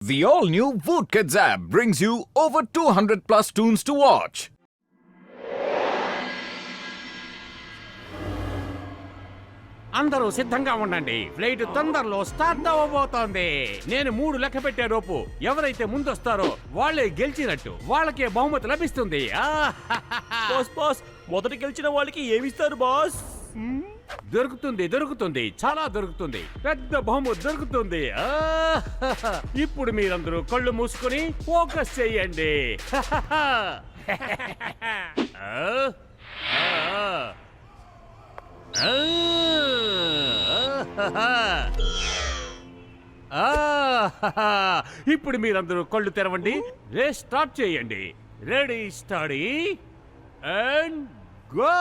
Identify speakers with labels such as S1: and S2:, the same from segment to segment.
S1: The all-new Voot Kids app brings you over 200 plus tunes to watch.
S2: అందరూ సిద్ధంగా ఉండండి. Flight తొందరలో start అవ్వబోతోంది. నేను 3 లెక్క పెట్టే లోపు ఎవరైతే ముందొస్తారో వాళ్ళే గెలిచినట్టు. వాళ్ళకే బహుమతి లభిస్తుంది.
S3: బాస్ మొదట గెలిచిన వాళ్ళకి ఏమిస్తారు బాస్?
S2: దొరుకుతుంది, చాలా దొరుకుతుంది. పెద్ద బహుమతి దొరుకుతుంది. ఇప్పుడు మీరందరూ కళ్ళు మూసుకొని ఫోకస్ చెయ్యండి. ఇప్పుడు మీరందరూ కళ్ళు తెరవండి. రేస్ స్టార్ట్ చేయండి. Ready steady and go.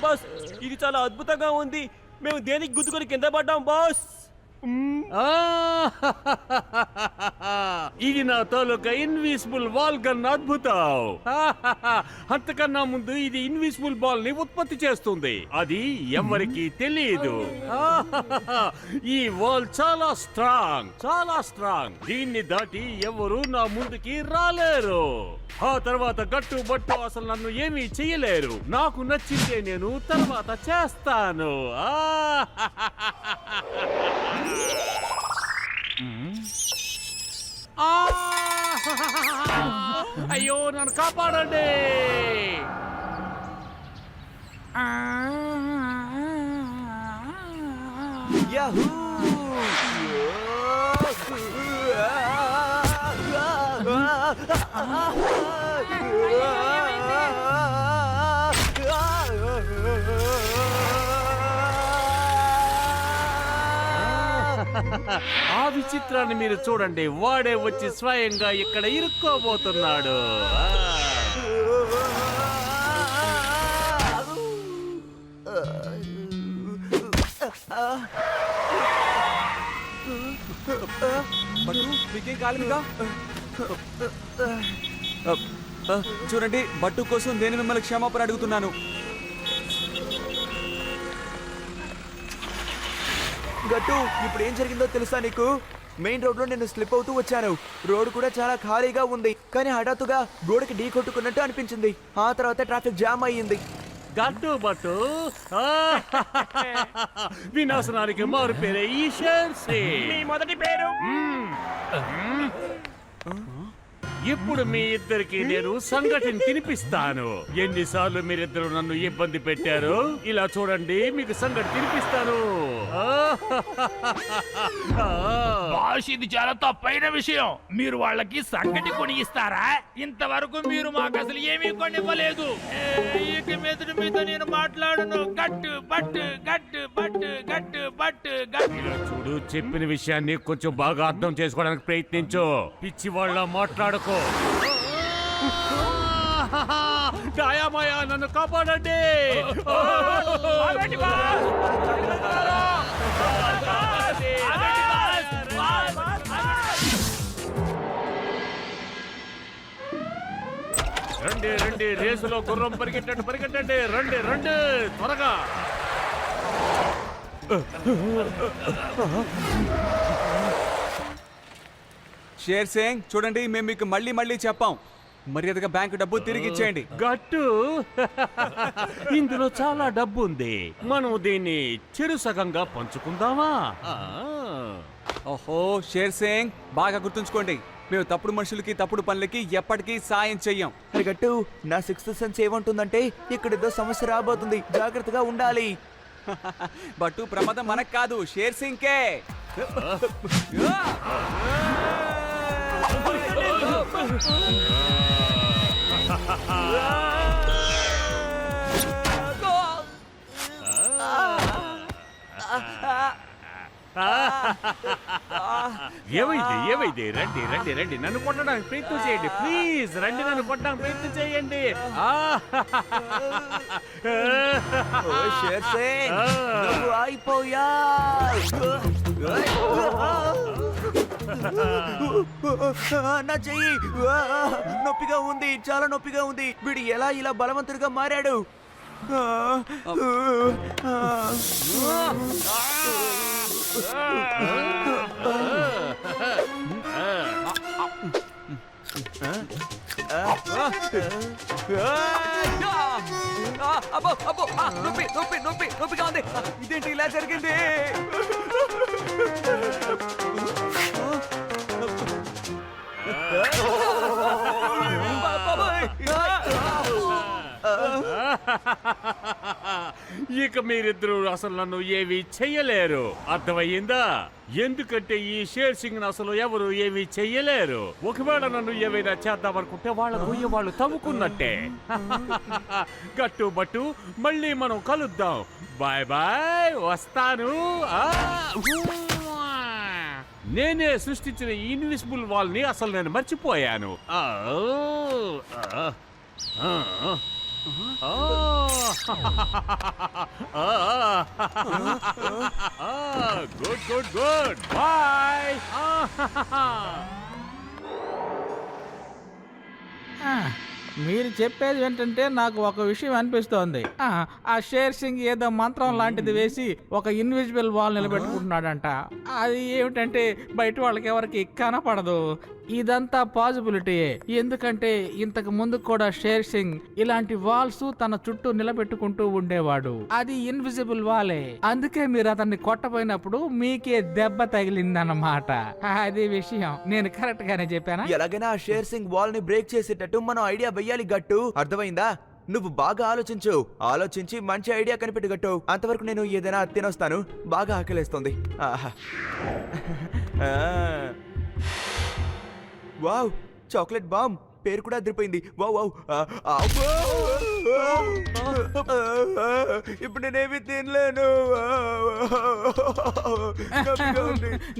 S3: Boss ఇది చాలా అద్భుతంగా ఉంది. మేము దేనికి గుద్దుకొని కింద పడ్డాం బాస్?
S2: ఇది నా తాలూకా ఇన్విజిబుల్ వాల్ గన్ అద్భుతం. అంతకన్నా ముందు ఇది ఇన్విజిబుల్ బాల్ ని ఉత్పత్తి చేస్తుంది. అది ఎవరికి తెలియదు. ఈ వాల్ చాలా స్ట్రాంగ్. దీన్ని దాటి ఎవరు నా ముందుకి రాలేరు. ఆ తర్వాత గట్టు బట్టు అసలు నన్ను ఏమీ చెయ్యలేరు. నాకు నచ్చిందే నేను తర్వాత చేస్తాను. అయ్యో నన్ను కాపాడండి. ఆ విచిత్రాన్ని మీరు చూడండి. వాడే వచ్చి స్వయంగా ఇక్కడ ఇరుక్కోబోతున్నాడు.
S4: చూడండి, బట్టు కోసం నేను మిమ్మల్ని క్షమాపణ అడుగుతున్నాను.
S5: గట్టు, ఇప్పుడు ఏం జరిగిందో తెలుసా నీకు? మెయిన్ రోడ్ లో నేను స్లిప్ అవుతూ వచ్చాను. రోడ్ కూడా చాలా ఖాళీగా ఉంది, కానీ హఠాత్తుగా గోడకి ఢీ కొట్టుకున్నట్టు అనిపించింది. ఆ తర్వాత ట్రాఫిక్ జామ్ అయ్యింది.
S2: గట్టు బట్టు వినాశనానికి మారు పేరే ఈ షెర్సీ.
S3: మీ మొదటి పేరు?
S2: ఇప్పుడు మీ ఇద్దరికి నేను సంగటిని తినిపిస్తాను. ఎన్నిసార్లు మీరిద్దరు నన్ను ఇబ్బంది పెట్టారు. ఇలా చూడండి, మీకు సంగటి తినిపిస్తాను.
S6: బాస్, ఇది చాలా తప్పైన విషయం. మీరు వాళ్ళకి సంగటి కొని ఇస్తారా? ఇంతవరకు మీరు మాకు అసలు ఏమీ కొనివ్వలేదు. ఇక మీదట మీతో నేను మాట్లాడను. గట్టు బట్టు గట్టు బట్టు గట్టు బట్టు గట్టు.
S2: చూడు, చెప్పిన విషయాన్ని కొంచెం బాగా అర్థం చేసుకోవడానికి ప్రయత్నించు. పిచ్చి వాళ్ళ మాట్లాడకో. దయామయా, నన్ను కాపాడండి. రండి, రేసులో గుర్రం పరిగెట్టండి. రండి త్వరగా.
S4: షేర్ సింగ్, చూడండి, మేము మీకు మళ్ళీ చెప్పాం. మర్యాదగా బ్యాంకు డబ్బు తిరిగి ఇచ్చేయండి.
S2: గట్టు, ఇందులో చాలా డబ్బు ఉంది. మనం దీన్ని చెరుసగంగా పంచుకుందామా?
S4: ఓహో, షేర్ సింగ్, బాగా గుర్తుంచుకోండి, మేము తప్పుడు మనుషులకి తప్పుడు పనులకి ఎప్పటికీ సాయం చెయ్యం.
S5: అరే గట్టు, నా సిక్స్త్ సెన్స్ ఏమంటుందంటే ఇక్కడేదో సమస్య రాబోతుంది, జాగ్రత్తగా ఉండాలి.
S4: బట్టు, ప్రమాదం మనకు కాదు, షేర్ సింగ్కే.
S2: ఏమైంది? రండి, నన్ను కొట్టడానికి ప్రయత్నం చేయండి ప్లీజ్. రండి, నన్ను కొట్టడానికి ప్రయత్నం చేయండి.
S5: అయిపోయా. నా చెయ్యి నొప్పిగా ఉంది, చాలా నొప్పిగా ఉంది. వీడు ఎలా ఇలా బలవంతుడిగా మారాడు?
S4: అబ్బో అబ్బో నొప్పి నొప్పి నొప్పి నొప్పిగా ఉంది. ఇదేంటి ఇలా జరిగింది?
S2: ఇక మీరిద్దరూ అసలు నన్ను ఏమీ చెయ్యలేరు, అర్థమయ్యిందా? ఎందుకంటే ఈ షేర్ సింగ్ అసలు ఎవరు ఏమీ చెయ్యలేరు. ఒకవేళ నన్ను ఏమైనా చేద్దామనుకుంటే వాళ్ళు తవ్వుకున్నట్టే. గట్టు మళ్ళీ మనం కలుద్దాం. బాయ్ బాయ్, వస్తాను. నేనే సృష్టించిన ఇన్విజిబుల్ వాల్ ని అసలు నేను మర్చిపోయాను. Good boy.
S7: మీరు చెప్పేది ఏంటంటే నాకు ఒక విషయం అనిపిస్తోంది. ఆ షేర్ సింగ్ ఏదో మంత్రం లాంటిది వేసి ఒక ఇన్విజిబుల్ వాల్ నిలబెట్టుకుంటున్నాడంట. అది ఏమిటంటే బయట వాళ్ళకి ఎవరికి కనపడదు. ఇదంతా పాజిబిలిటీయే. ఎందుకంటే ఇంతకు ముందు కూడా షేర్ సింగ్ ఇలాంటి వాల్స్ తన చుట్టూ నిలబెట్టుకుంటూ ఉండేవాడు. అది ఇన్విజిబుల్ వాలే. అందుకే మీరు అతన్ని కొట్టపోయినప్పుడు మీకే దెబ్బ తగిలిందన్నమాట. అది విషయం. నేను కరెక్ట్ గానే చెప్పానా?
S5: ఎలాగైనా ఆ షేర్ సింగ్ వాల్ ని బ్రేక్ చేసేటట్టు మనం ఐడియా వెయ్యాలి గట్టు. అర్థమైందా? నువ్వు బాగా ఆలోచించి మంచి ఐడియా కనిపెట్టు గట్టు. అంతవరకు నేను ఏదైనా తినొస్తాను. బాగా ఆకలేస్తుంది. Wow, chocolate bomb. పేరు కూడా అదిరిపోయింది. Wow wow. ఇప్పుడు నేనేమి తినలేను.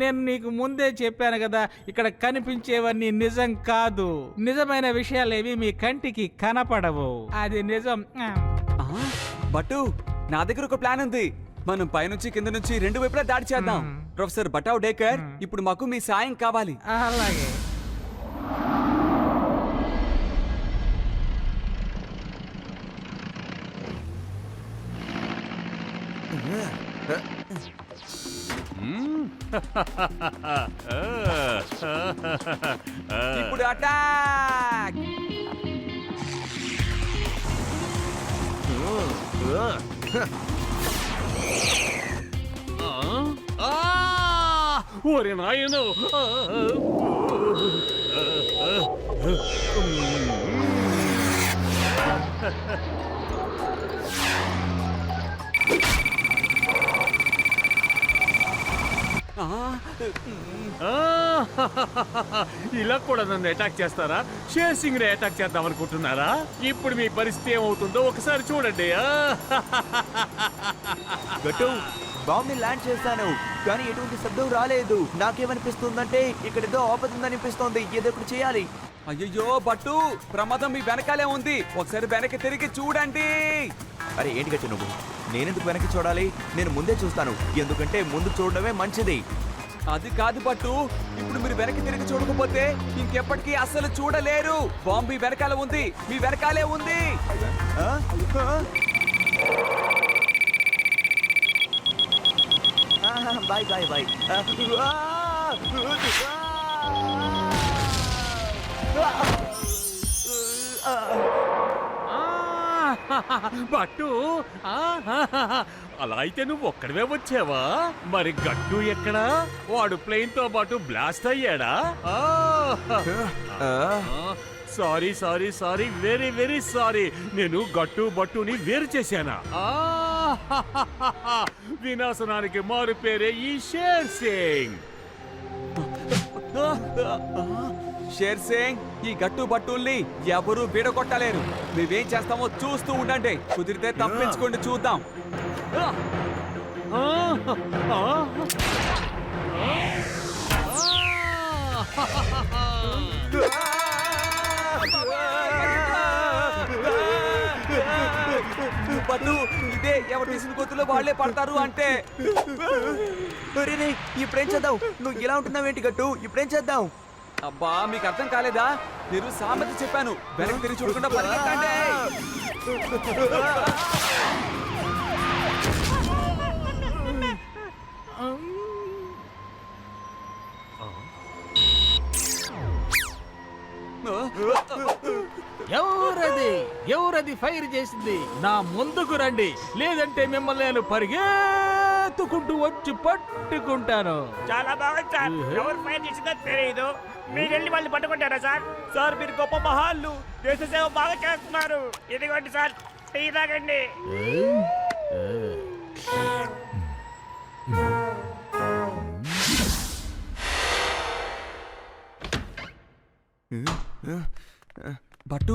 S7: నేను నీకు ముందే చెప్పాను కదా, ఇక్కడ కనిపించేవన్నీ నిజం కాదు. నిజమైన విషయాలేవి మీ కంటికి కనపడవు. అది నిజం.
S4: బట్టు, నా దగ్గర ఒక ప్లాన్ ఉంది. మనం పైనుంచి కింద నుంచి రెండు వైపులా దాడి చేద్దాం. ప్రొఫెసర్ బటావ్ డేకర్, ఇప్పుడు మాకు మీ సాయం కావాలి.
S7: అలాగే.
S4: ఇప్పుడు అటాక్.
S2: ఓరే నాయను. ఇలా కూడా నన్ను అటాక్ చేస్తారా? షేర్ సింగ్ ని అటాక్ చేద్దాం అనుకుంటున్నారా? ఇప్పుడు మీ పరిస్థితి ఏమవుతుందో ఒకసారి చూడండి.
S5: గట్టు, బాంబ్ ని ల్యాండ్ చేశాను, కానీ ఎటువంటి శబ్దం రాలేదు. నాకేమనిపిస్తుందంటే ఇక్కడ ఏదో ఆపదుందనిపిస్తోంది. ఏదో ఒకటి చేయాలి.
S4: అయ్యో బట్టు, ప్రమాదం మీ వెనకాలే ఉంది. ఒకసారి వెనక్కి తిరిగి చూడండి.
S5: అరే ఏంటి గట్టు నువ్వు? నేనెందుకు వెనక్కి చూడాలి? నేను ముందే చూస్తాను. ఎందుకంటే ముందు చూడడమే మంచిది.
S4: అది కాదు బట్టు, ఇప్పుడు మీరు వెనక్కి తిరిగి చూడకపోతే ఇంకెప్పటికీ అస్సలు చూడలేరు. బాంబు మీ వెనకాల ఉంది, మీ వెనకాలే ఉంది.
S5: Bye bye bye.
S2: బట్టు, అలా అయితే నువ్వు ఒక్కడివే వచ్చావా? మరి గట్టు ఎక్కడా? వాడు ప్లేన్ తో పాటు బ్లాస్ట్ అయ్యాడా? Sorry, very sorry. నేను గట్టు బట్టుని వేరు చేశానా? వినాశనానికి మారు పేరే ఈ షేర్ సింగ్.
S4: షేర్ సింగ్, ఈ గట్టు బట్టుల్ని ఎవరు విడగొట్టలేరు. మేమేం చేస్తామో చూస్తూ ఉండండి. కుదిరితే తప్పించుకోండి, చూద్దాం. బట్టు, ఇదే ఎవడు ఎవరు తీసిన గొంతులో వాళ్ళే పడతారు అంటే.
S5: అరే రే, ఇప్పుడేం చేద్దాం? నువ్వు ఇలా ఉంటున్నావేంటి గట్టు? ఇప్పుడేం చేద్దాం?
S4: అబ్బా మీకు అర్థం కాలేదా? నేను సామెత చెప్పాను, వెనక్కి తిరిగి చూడకుండా పరిగెత్తండి.
S7: ఎవరది ఫైర్ చేసింది? నా ముందుకు రండి, లేదంటే మిమ్మల్ని నేను పరిగెత్తుకుంటూ వచ్చి పట్టుకుంటాను.
S3: చాలా బాగా సార్. ఎవరు ఫైర్ చేసిందో తెలియదు, మీరు వెళ్ళి వాళ్ళు పట్టుకుంటారా సార్? సార్ మీరు గొప్ప మహాళ్ళు, దేశ సేవ బాగా చేస్తున్నారు. ఇదిగోండి సార్, టీ తాగండి.
S4: బట్టు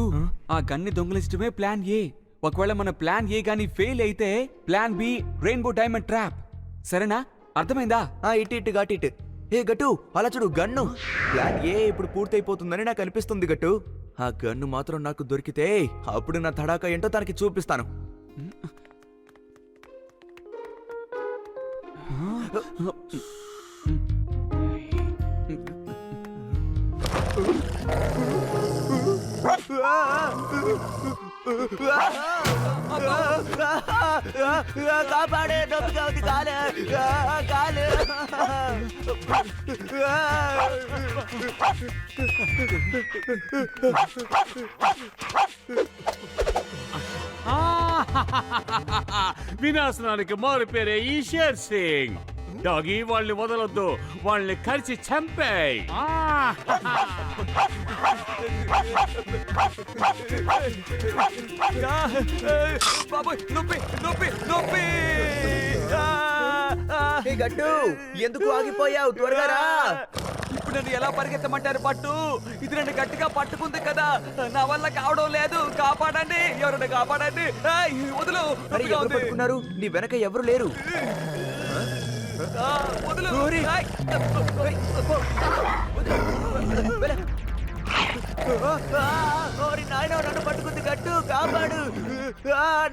S4: ఆ గన్ని దొంగలించడమే ప్లాన్ ఏ. ఒకవేళ మన ప్లాన్ ఏ గాని ఫెయిల్ అయితే plan B rainbow diamond trap. సరేనా? అర్థమైందా?
S5: ఇటు ఘాట్ ఇటు. ఏ గట్టు, అలా చూడు గన్ను. ప్లాన్ ఏ ఇప్పుడు పూర్తయిపోతుందని నాకు అనిపిస్తుంది గట్టు. ఆ గన్ను మాత్రం నాకు దొరికితే అప్పుడు నా తడాకా ఏంటో తనకి చూపిస్తాను. కాపాడే, నొప్పిగా ఉంది కాలు, కాలు.
S2: వినాశనానికి మారు పేరే ఈ షేర్ సింగ్. డాగి వాళ్ళని వదలొద్దు, వాళ్ళని కలిసి చంపేయ్.
S4: బాబోయ్, నొప్పి నొప్పి నొప్పి.
S5: ఏ గట్టు, ఎందుకు ఆగిపోయావు? త్వరగా రా.
S4: ఇప్పుడు నన్ను ఎలా పరిగెత్తమంటారు పట్టు? ఇది నన్ను గట్టిగా పట్టుకుంది కదా, నా వల్ల కావడం లేదు. కాపాడండి, ఎవరైనా కాపాడండి. ఏయ్, వదులు.
S5: అరే
S4: నొప్పిగా
S5: ఎవరు
S4: ఉంది.
S5: పట్టుకున్నారు? నీ వెనక ఎవరు లేరు.
S4: వదులు.
S5: ఓరి.
S4: ఏయ్.
S5: ఓరి నాయనా, నన్ను పట్టుకుంది గట్టు, కాపాడు.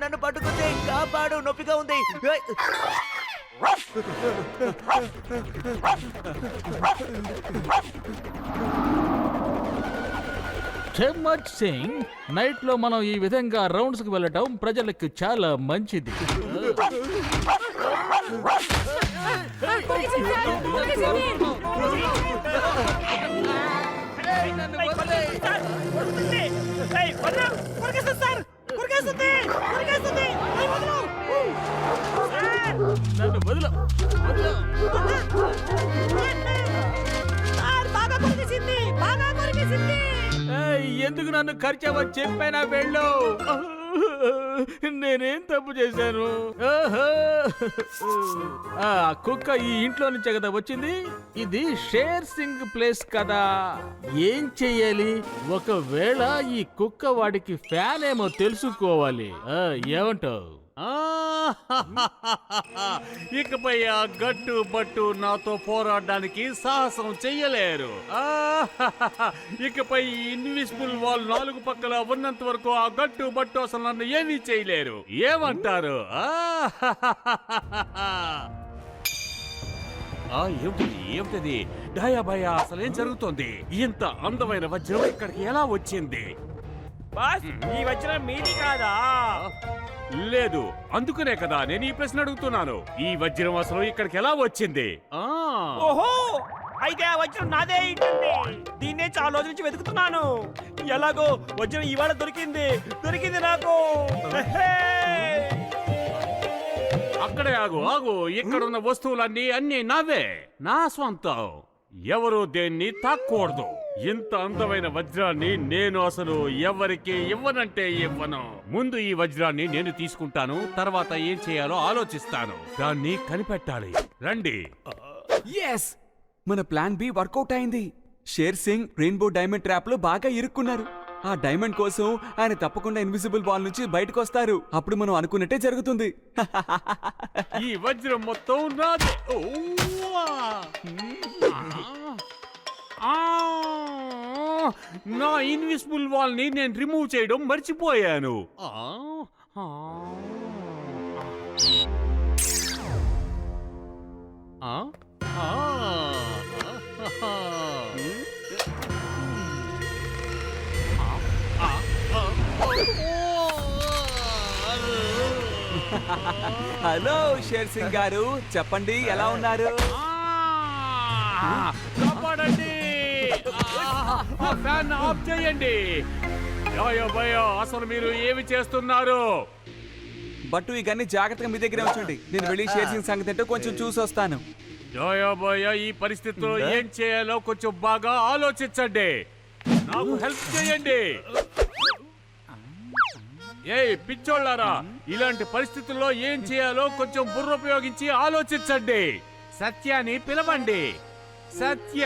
S5: నన్ను పట్టుకుంది, కాపాడు, నొప్పిగా ఉంది.
S7: చెమ్మట్ సింగ్, నైట్ లో మనం ఈ విధంగా రౌండ్స్ కి వెళ్ళటం ప్రజలకు చాలా మంచిది. నన్ను వదలు, వదలు. ఏయ్, ఎందుకు నన్ను ఖర్చవని చెప్పానా? వెళ్ళు. నేనేం తప్పు చేశాను? ఆ కుక్క ఈ ఇంట్లో నుంచే కదా వచ్చింది. ఇది షేర్ సింగ్ ప్లేస్ కదా. ఏం చెయ్యాలి? ఒకవేళ ఈ కుక్క వాడికి ఫ్యాన్ ఏమో తెలుసుకోవాలి. ఏమంటావు?
S2: ఇకపై ఆ గట్టు బట్టు నాతో పోరాడడానికి సాహసం చెయ్యలేరు. ఇకపై ఇన్విజిబుల్ వాల్ 4 పక్కల ఉన్నంత వరకు ఆ గట్టు బట్టు అసలు నన్ను ఏమీ చేయలేరు. ఏమంటారు? ఏమిటది? డయా భయ, అసలేం జరుగుతోంది? ఇంత అందమైన వజ్రం ఇక్కడికి ఎలా వచ్చింది?
S3: బాస్, ఈ వజ్రం మీది కాదా?
S2: లేదు, అందుకనే కదా నేను ఈ ప్రశ్న అడుగుతున్నాను. ఈ వజ్రం అసలు ఇక్కడికి ఎలా వచ్చింది?
S3: ఓహో, అయితే ఆ వజ్రం నాదే ఉంటుంది. దీన్నే చాలా రోజుల నుంచి వెతుకుతున్నాను. ఎలాగో వజ్రం ఇవాళ దొరికింది నాకు.
S2: అక్కడే ఆగు. ఇక్కడున్న వస్తువులన్నీ నావే, నా స్వంతం. ఎవరు దేన్ని తాక్కూడదు. ఇంత అందమైన వజ్రాన్ని నేను అసలు ఎవరికి ఇవ్వనంటే ఇవ్వను. ముందు ఈ వజ్రాన్ని నేను తీసుకుంటాను, తర్వాత ఏం చేయాలో ఆలోచిస్తాను. దాన్ని కనిపెట్టాలి. రండి.
S4: ఎస్, మన ప్లాన్ బి వర్కౌట్ అయింది. Share Singh rainbow diamond trap లో బాగా ఇరుక్కున్నారు. ఆ డైమండ్ కోసం ఆయన తప్పకుండా ఇన్విజిబుల్ బాల్ నుంచి బయటకు వస్తారు. అప్పుడు మనం అనుకున్నట్టే జరుగుతుంది.
S2: ఈ వజ్రం మొత్తం నాదే. నా ఇన్విజిబుల్ వాల్ ని నేను రిమూవ్ చేయడం మర్చిపోయాను. ఆ? ఆ.
S4: హలో షేర్ సింగ్ గారు, చెప్పండి ఎలా ఉన్నారు?
S2: కాపాడండి! ఆ ఫ్యాన్ ఆఫ్ చేయండి. భయో భయో, అసలు మీరు ఏమి చేస్తున్నారు?
S4: బట్టు ఈ గన్ని జాగ్రత్తగా మీ దగ్గరే ఉంచండి. నేను వెళ్ళి షేర్ సింగ్ సంగతి ఏంటో కొంచెం చూసి వస్తాను.
S2: జోయో బోయో, ఈ పరిస్థితిలో ఏం చేయాలో కొంచెం బాగా ఆలోచించండి. నాకు హెల్ప్ చేయండి. ఏయ్ పిచ్చోళ్ళారా, ఇలాంటి పరిస్థితుల్లో ఏం చేయాలో కొంచెం బుర్ర ఉపయోగించి ఆలోచించండి. సత్యాన్ని పిలవండి. సత్య!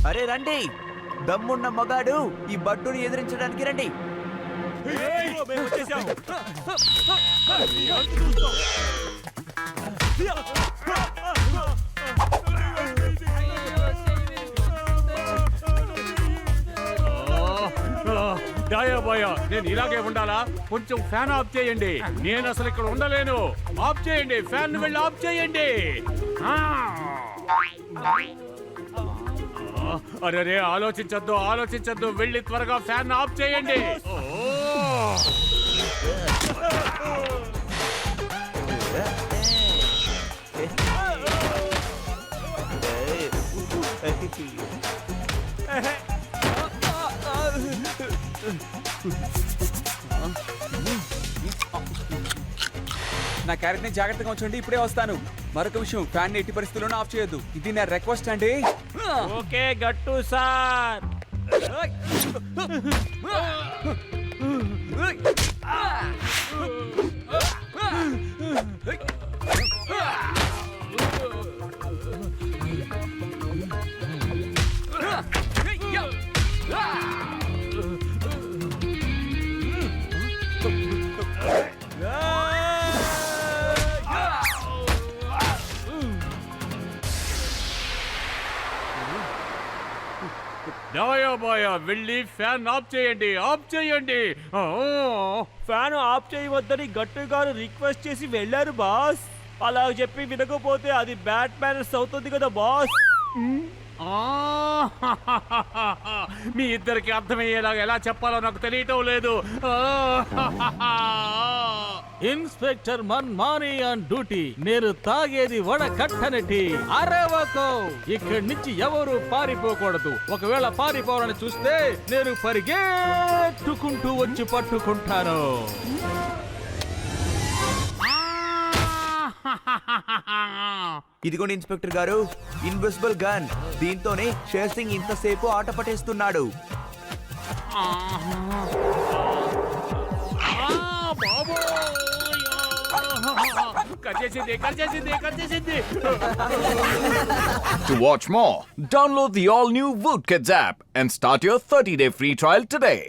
S5: అరే రండి, దమ్మున్న మగాడు ఈ బట్టుని ఎదిరించడానికి రండి.
S2: డయాబాయా, నేను ఇలాగే ఉండాలా? కొంచెం ఫ్యాన్ ఆఫ్ చేయండి. నేను అసలు ఇక్కడ ఉండలేను. ఆఫ్ చేయండి, ఫ్యాన్ వెళ్ళి ఆఫ్ చేయండి. అరే ఆలోచించద్దు, ఆలోచించద్దు, వెళ్ళి త్వరగా ఫ్యాన్ ఆఫ్ చేయండి.
S4: నా క్యారెక్టర్ ని జాగ్రత్తగా ఉంచండి, ఇప్పుడే వస్తాను. మరొక విషయం, ఫ్యాన్ ఎట్టి పరిస్థితుల్లోనూ ఆఫ్ చేయొద్దు. ఇది నా రిక్వెస్ట్ అండి.
S3: ఓకే గట్టు సార్.
S2: డయాబాయా, వెళ్ళి ఫ్యాన్ ఆఫ్ చేయండి, ఆఫ్ చేయండి.
S3: ఫ్యాన్ ఆఫ్ చేయవద్దని గట్టు గారు రిక్వెస్ట్ చేసి వెళ్ళారు బాస్. అలా చెప్పి వినకపోతే అది బ్యాడ్ మేనర్స్ అవుతుంది కదా బాస్.
S2: మీ ఇద్దరికి అర్థమయ్యేలా ఎలా చెప్పాలో నాకు తెలియటం లేదు.
S7: ఇన్స్పెక్టర్ మన్మాని ఆన్ డ్యూటీ. నేను తాగేది వడకట్టనటి. అరవకో, ఇక్కడి నుంచి ఎవరు పారిపోకూడదు. ఒకవేళ పారిపోవాలని చూస్తే నేను పరిగెట్టుకుంటూ వచ్చి పట్టుకుంటాను.
S5: ఇదిగోండి ఇన్స్పెక్టర్ గారు, ఇన్విజిబుల్ గన్. దీంతోనే షేర్ సింగ్ ఇంతసేపు ఆట పట్టేస్తున్నాడు.
S1: To watch more, download the all-new Woot Kids app and start your 30-day free trial today.